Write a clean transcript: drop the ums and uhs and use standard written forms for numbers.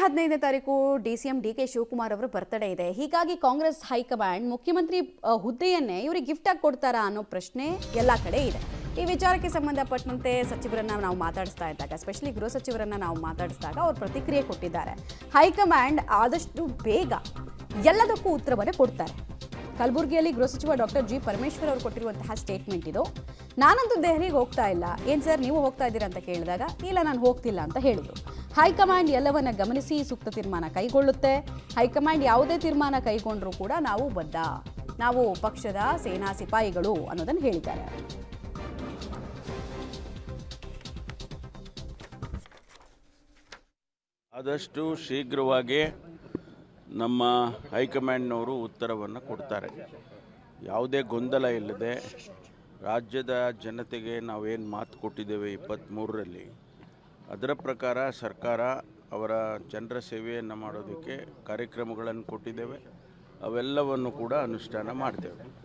15ನೇ ತಾರೀಕು DCM DK Shivakumar ಅವರ birthday ಇದೆ. ಹೀಗಾಗಿ ಕಾಂಗ್ರೆಸ್ ಹೈಕಮಾಂಡ್ ಮುಖ್ಯಮಂತ್ರಿ ಹುದ್ದೆಯನ್ನೇ ಇವರಿಗೆ ಗಿಫ್ಟ್ ಆಗಿ ಕೊಡ್ತಾರಾ ಅನ್ನೋ ಪ್ರಶ್ನೆ ಎಲ್ಲ ಕಡೆ ಇದೆ. ಈ ವಿಚಾರಕ್ಕೆ ಸಂಬಂಧಪಟ್ಟಂತೆ ಸಚಿವರನ್ನ ನಾವು ಮಾತಾಡಿಸ್ತಾ ಇದ್ದಾಗ, ಎಸ್ಪೆಷಲಿ ಗೃಹ ಸಚಿವರನ್ನ ನಾವು ಮಾತಾಡಿಸಿದಾಗ ಅವರು ಪ್ರತಿಕ್ರಿಯೆ ಕೊಟ್ಟಿದ್ದಾರೆ. ಹೈಕಮಾಂಡ್ ಆದಷ್ಟು ಬೇಗ ಎಲ್ಲದಕ್ಕೂ ಉತ್ತರವನ್ನು ಕೊಡ್ತಾರೆ. ಕಲಬುರಗಿಯಲ್ಲಿ ಗೃಹ ಸಚಿವ ಡಾಕ್ಟರ್ G. ಪರಮೇಶ್ವರ್ ಅವರು ಕೊಟ್ಟಿರುವಂತಹ ಸ್ಟೇಟ್ಮೆಂಟ್ ಇದು. ನಾನಂತೂ ದೆಹಲಿಗೆ ಹೋಗ್ತಾ ಇಲ್ಲ. ಏನು ಸರ್ ನೀವು ಹೋಗ್ತಾ ಇದ್ದೀರಾ ಅಂತ ಕೇಳಿದಾಗ, ಇಲ್ಲ ನಾನು ಹೋಗ್ತಿಲ್ಲ ಅಂತ ಹೇಳಿದರು. ಹೈಕಮಾಂಡ್ ಎಲ್ಲವನ್ನ ಗಮನಿಸಿ ಸೂಕ್ತ ತೀರ್ಮಾನ ಕೈಗೊಳ್ಳುತ್ತೆ. ಹೈಕಮಾಂಡ್ ಯಾವುದೇ ತೀರ್ಮಾನ ಕೈಗೊಂಡ್ರೂ ಕೂಡ ನಾವು ಬದ್ಧ, ನಾವು ಪಕ್ಷದ ಸೇನಾ ಸಿಪಾಯಿಗಳು ಅನ್ನೋದನ್ನು ಹೇಳಿದ್ದಾರೆ. ಆದಷ್ಟು ಶೀಘ್ರವಾಗಿ ನಮ್ಮ ಹೈಕಮಾಂಡ್ನವರು ಉತ್ತರವನ್ನು ಕೊಡ್ತಾರೆ. ಯಾವುದೇ ಗೊಂದಲ ಇಲ್ಲದೆ ರಾಜ್ಯದ ಜನತೆಗೆ ನಾವೇನು ಮಾತು ಕೊಟ್ಟಿದ್ದೇವೆ 23ರಲ್ಲಿ, ಅದರ ಪ್ರಕಾರ ಸರ್ಕಾರ ಅವರ ಜನರ ಸೇವೆಯನ್ನು ಮಾಡೋದಕ್ಕೆ ಕಾರ್ಯಕ್ರಮಗಳನ್ನು ಕೊಟ್ಟಿದ್ದೇವೆ. ಅವೆಲ್ಲವನ್ನು ಕೂಡ ಅನುಷ್ಠಾನ ಮಾಡ್ತೇವೆ.